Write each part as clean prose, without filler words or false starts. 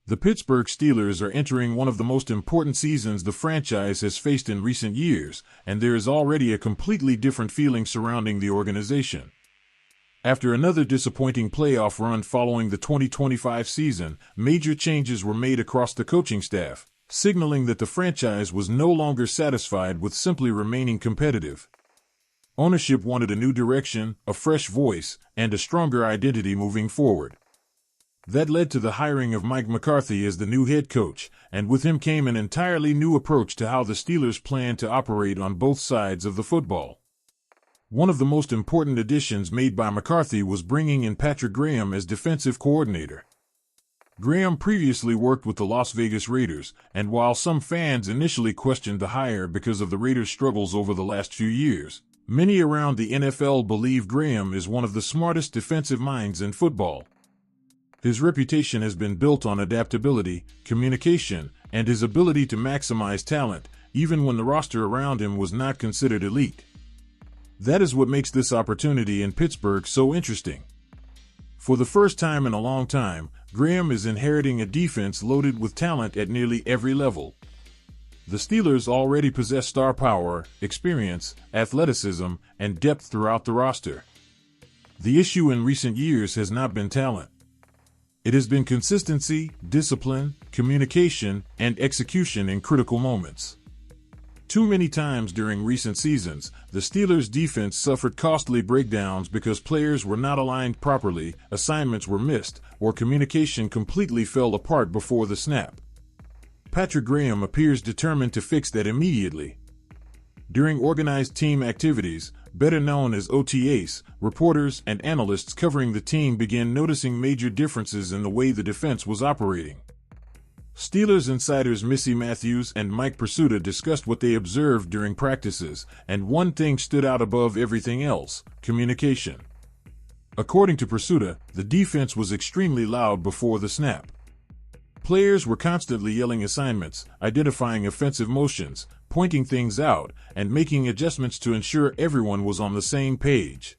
The Pittsburgh Steelers are entering one of the most important seasons the franchise has faced in recent years, and there is already a completely different feeling surrounding the organization. After another disappointing playoff run following the 2025 season, major changes were made across the coaching staff, signaling that the franchise was no longer satisfied with simply remaining competitive. Ownership wanted a new direction, a fresh voice, and a stronger identity moving forward. That led to the hiring of Mike McCarthy as the new head coach, and with him came an entirely new approach to how the Steelers plan to operate on both sides of the football. One of the most important additions made by McCarthy was bringing in Patrick Graham as defensive coordinator. Graham previously worked with the Las Vegas Raiders, and while some fans initially questioned the hire because of the Raiders' struggles over the last few years, many around the NFL believe Graham is one of the smartest defensive minds in football. His reputation has been built on adaptability, communication, and his ability to maximize talent, even when the roster around him was not considered elite. That is what makes this opportunity in Pittsburgh so interesting. For the first time in a long time, Graham is inheriting a defense loaded with talent at nearly every level. The Steelers already possess star power, experience, athleticism, and depth throughout the roster. The issue in recent years has not been talent. It has been consistency, discipline, communication, and execution in critical moments. Too many times during recent seasons, the Steelers' defense suffered costly breakdowns because players were not aligned properly, assignments were missed, or communication completely fell apart before the snap. Patrick Graham appears determined to fix that immediately. During organized team activities, better known as OTAs, reporters and analysts covering the team began noticing major differences in the way the defense was operating. Steelers insiders Missy Matthews and Mike Pursuta discussed what they observed during practices, and one thing stood out above everything else: communication. According to Pursuta, the defense was extremely loud before the snap. Players were constantly yelling assignments, identifying offensive motions, pointing things out, and making adjustments to ensure everyone was on the same page.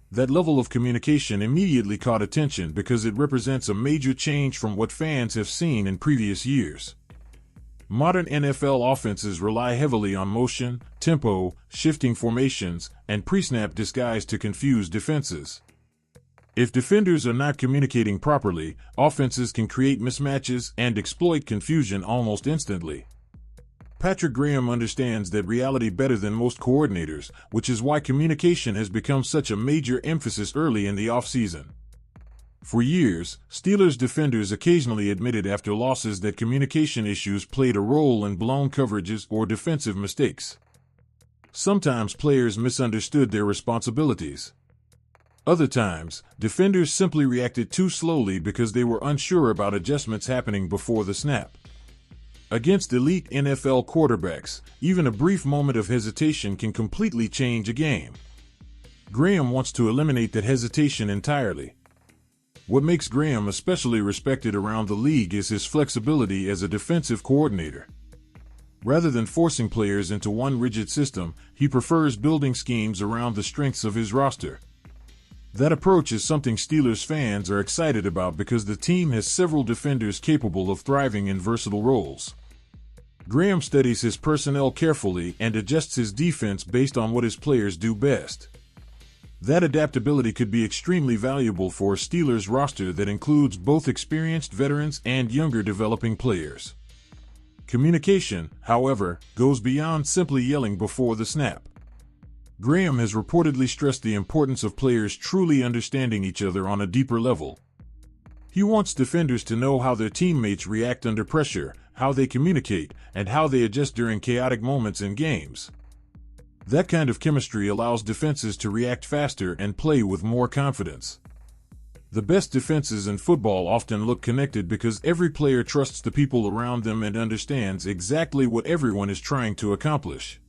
That level of communication immediately caught attention because it represents a major change from what fans have seen in previous years. Modern NFL offenses rely heavily on motion, tempo, shifting formations, and pre-snap disguise to confuse defenses. If defenders are not communicating properly, offenses can create mismatches and exploit confusion almost instantly. Patrick Graham understands that reality better than most coordinators, which is why communication has become such a major emphasis early in the offseason. For years, Steelers defenders occasionally admitted after losses that communication issues played a role in blown coverages or defensive mistakes. Sometimes players misunderstood their responsibilities. Other times, defenders simply reacted too slowly because they were unsure about adjustments happening before the snap. Against elite NFL quarterbacks, even a brief moment of hesitation can completely change a game. Graham wants to eliminate that hesitation entirely. What makes Graham especially respected around the league is his flexibility as a defensive coordinator. Rather than forcing players into one rigid system, he prefers building schemes around the strengths of his roster. That approach is something Steelers fans are excited about because the team has several defenders capable of thriving in versatile roles. Graham studies his personnel carefully and adjusts his defense based on what his players do best. That adaptability could be extremely valuable for a Steelers roster that includes both experienced veterans and younger developing players. Communication, however, goes beyond simply yelling before the snap. Graham has reportedly stressed the importance of players truly understanding each other on a deeper level. He wants defenders to know how their teammates react under pressure, how they communicate, and how they adjust during chaotic moments in games. That kind of chemistry allows defenses to react faster and play with more confidence. The best defenses in football often look connected because every player trusts the people around them and understands exactly what everyone is trying to accomplish.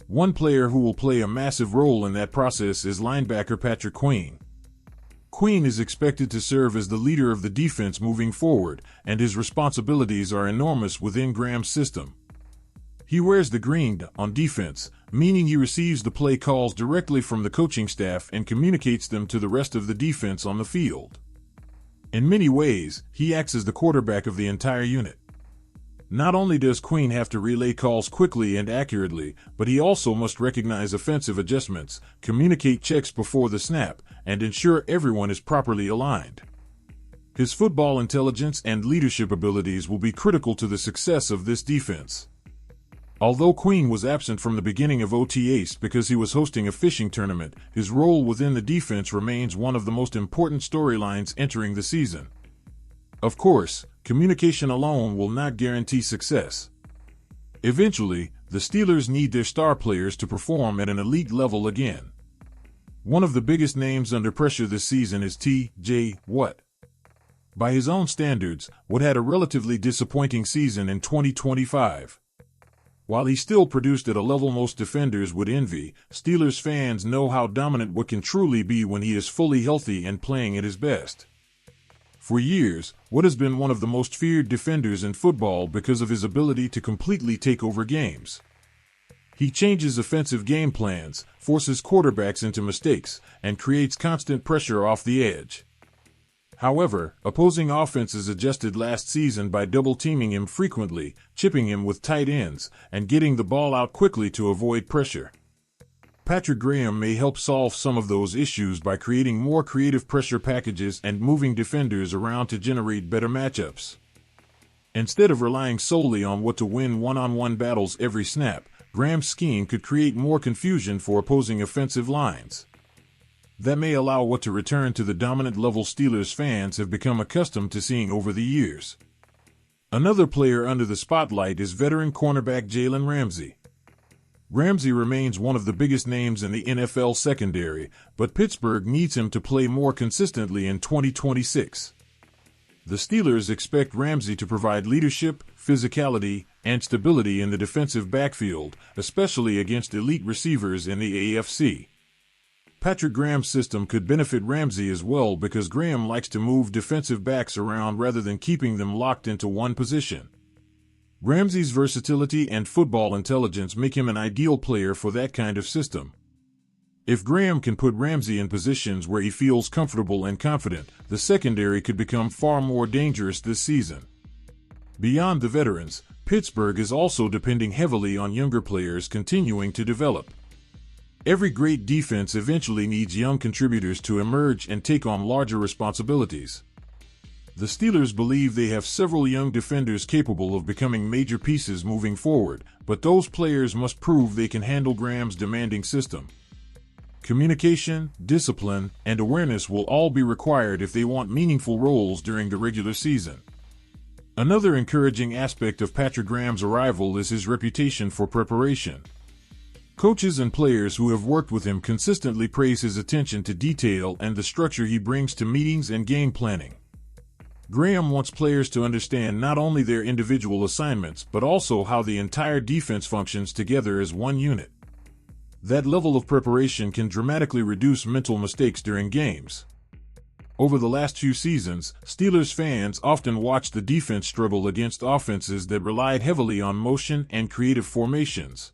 One player who will play a massive role in that process is linebacker Patrick Queen. Queen is expected to serve as the leader of the defense moving forward, and his responsibilities are enormous within Graham's system. He wears the green on defense, meaning he receives the play calls directly from the coaching staff and communicates them to the rest of the defense on the field. In many ways, he acts as the quarterback of the entire unit. Not only does Queen have to relay calls quickly and accurately, but he also must recognize offensive adjustments, communicate checks before the snap, and ensure everyone is properly aligned. His football intelligence and leadership abilities will be critical to the success of this defense. Although Queen was absent from the beginning of OTAs because he was hosting a fishing tournament, his role within the defense remains one of the most important storylines entering the season. Of course, communication alone will not guarantee success. Eventually, the Steelers need their star players to perform at an elite level again. One of the biggest names under pressure this season is T.J. Watt. By his own standards, Watt had a relatively disappointing season in 2025. While he still produced at a level most defenders would envy, Steelers fans know how dominant Watt can truly be when he is fully healthy and playing at his best. For years, Watt has been one of the most feared defenders in football because of his ability to completely take over games. He changes offensive game plans, forces quarterbacks into mistakes, and creates constant pressure off the edge. However, opposing offenses adjusted last season by double-teaming him frequently, chipping him with tight ends, and getting the ball out quickly to avoid pressure. Patrick Graham may help solve some of those issues by creating more creative pressure packages and moving defenders around to generate better matchups. Instead of relying solely on Watt to win one-on-one battles every snap, Graham's scheme could create more confusion for opposing offensive lines. That may allow Watt to return to the dominant level Steelers fans have become accustomed to seeing over the years. Another player under the spotlight is veteran cornerback Jalen Ramsey. Ramsey remains one of the biggest names in the NFL secondary, but Pittsburgh needs him to play more consistently in 2026. The Steelers expect Ramsey to provide leadership, physicality, and stability in the defensive backfield, especially against elite receivers in the AFC. Patrick Graham's system could benefit Ramsey as well because Graham likes to move defensive backs around rather than keeping them locked into one position. Ramsey's versatility and football intelligence make him an ideal player for that kind of system. If Graham can put Ramsey in positions where he feels comfortable and confident, the secondary could become far more dangerous this season. Beyond the veterans, Pittsburgh is also depending heavily on younger players continuing to develop. Every great defense eventually needs young contributors to emerge and take on larger responsibilities. The Steelers believe they have several young defenders capable of becoming major pieces moving forward, but those players must prove they can handle Graham's demanding system. Communication, discipline, and awareness will all be required if they want meaningful roles during the regular season. Another encouraging aspect of Patrick Graham's arrival is his reputation for preparation. Coaches and players who have worked with him consistently praise his attention to detail and the structure he brings to meetings and game planning. Graham wants players to understand not only their individual assignments but also how the entire defense functions together as one unit. That level of preparation can dramatically reduce mental mistakes during games. Over the last few seasons, Steelers fans often watched the defense struggle against offenses that relied heavily on motion and creative formations.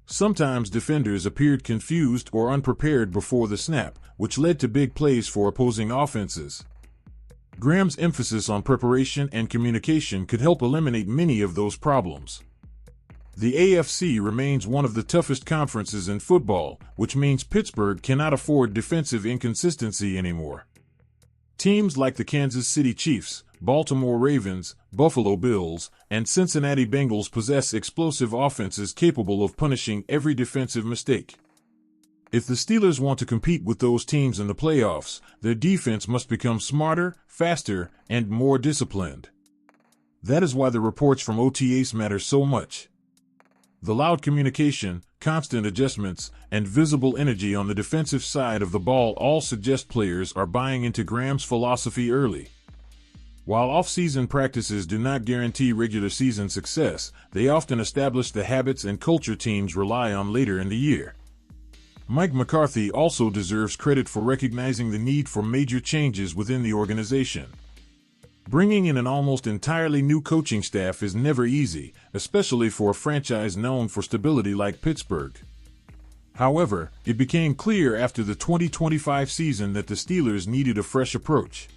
Sometimes defenders appeared confused or unprepared before the snap, which led to big plays for opposing offenses. Graham's emphasis on preparation and communication could help eliminate many of those problems. The AFC remains one of the toughest conferences in football, which means Pittsburgh cannot afford defensive inconsistency anymore. Teams like the Kansas City Chiefs, Baltimore Ravens, Buffalo Bills, and Cincinnati Bengals possess explosive offenses capable of punishing every defensive mistake. If the Steelers want to compete with those teams in the playoffs, their defense must become smarter, faster, and more disciplined. That is why the reports from OTAs matter so much. The loud communication, constant adjustments, and visible energy on the defensive side of the ball all suggest players are buying into Graham's philosophy early. While off-season practices do not guarantee regular season success, they often establish the habits and culture teams rely on later in the year. Mike McCarthy also deserves credit for recognizing the need for major changes within the organization. Bringing in an almost entirely new coaching staff is never easy, especially for a franchise known for stability like Pittsburgh. However, it became clear after the 2025 season that the Steelers needed a fresh approach.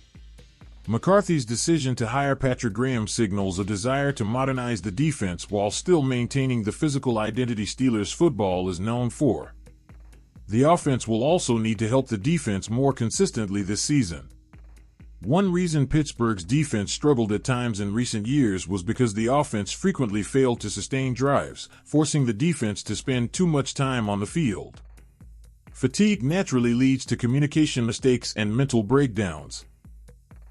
McCarthy's decision to hire Patrick Graham signals a desire to modernize the defense while still maintaining the physical identity Steelers football is known for. The offense will also need to help the defense more consistently this season. One reason Pittsburgh's defense struggled at times in recent years was because the offense frequently failed to sustain drives, forcing the defense to spend too much time on the field. Fatigue naturally leads to communication mistakes and mental breakdowns.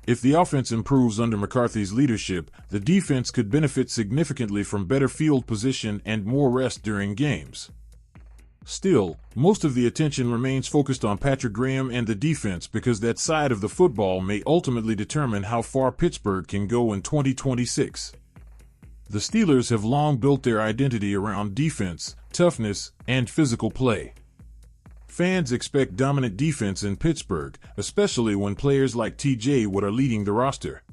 If the offense improves under McCarthy's leadership, the defense could benefit significantly from better field position and more rest during games. Still, most of the attention remains focused on Patrick Graham and the defense because that side of the football may ultimately determine how far Pittsburgh can go in 2026. The Steelers have long built their identity around defense, toughness, and physical play. Fans expect dominant defense in Pittsburgh, especially when players like T.J. Watt are leading the roster.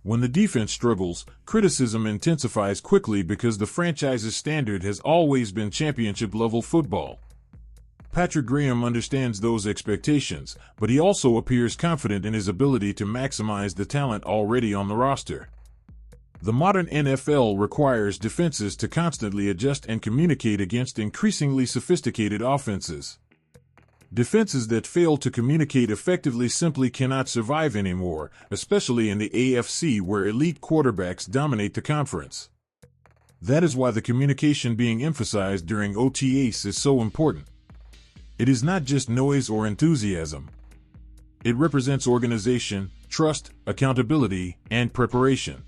When the defense struggles, criticism intensifies quickly because the franchise's standard has always been championship-level football. Patrick Graham understands those expectations, but he also appears confident in his ability to maximize the talent already on the roster. The modern NFL requires defenses to constantly adjust and communicate against increasingly sophisticated offenses. Defenses that fail to communicate effectively simply cannot survive anymore, especially in the AFC where elite quarterbacks dominate the conference. That is why the communication being emphasized during OTAs is so important. It is not just noise or enthusiasm. It represents organization, trust, accountability, and preparation.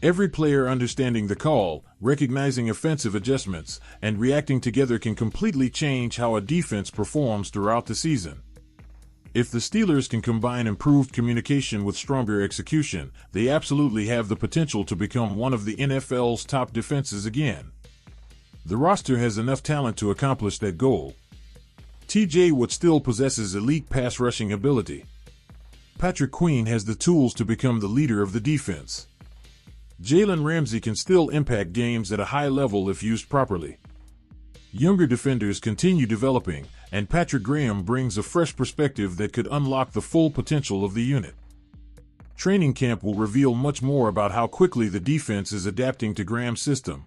Every player understanding the call, recognizing offensive adjustments, and reacting together can completely change how a defense performs throughout the season. If the Steelers can combine improved communication with stronger execution, they absolutely have the potential to become one of the NFL's top defenses again. The roster has enough talent to accomplish that goal. T.J. Watt still possesses elite pass rushing ability. Patrick Queen has the tools to become the leader of the defense. Jalen Ramsey can still impact games at a high level if used properly. Younger defenders continue developing, and Patrick Graham brings a fresh perspective that could unlock the full potential of the unit. Training camp will reveal much more about how quickly the defense is adapting to Graham's system.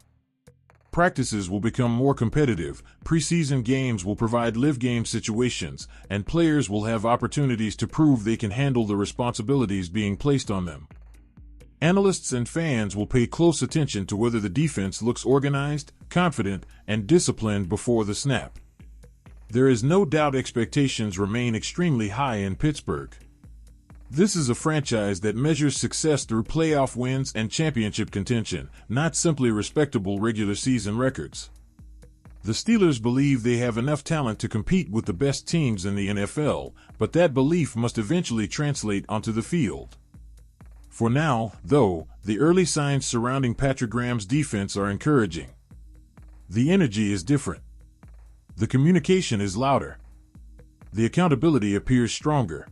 Practices will become more competitive, preseason games will provide live-game situations, and players will have opportunities to prove they can handle the responsibilities being placed on them. Analysts and fans will pay close attention to whether the defense looks organized, confident, and disciplined before the snap. There is no doubt expectations remain extremely high in Pittsburgh. This is a franchise that measures success through playoff wins and championship contention, not simply respectable regular season records. The Steelers believe they have enough talent to compete with the best teams in the NFL, but that belief must eventually translate onto the field. For now, though, the early signs surrounding Patrick Graham's defense are encouraging. The energy is different. The communication is louder. The accountability appears stronger.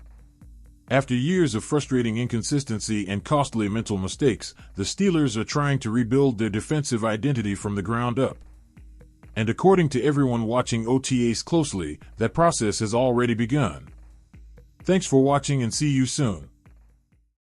After years of frustrating inconsistency and costly mental mistakes, the Steelers are trying to rebuild their defensive identity from the ground up. And according to everyone watching OTAs closely, that process has already begun. Thanks for watching and see you soon.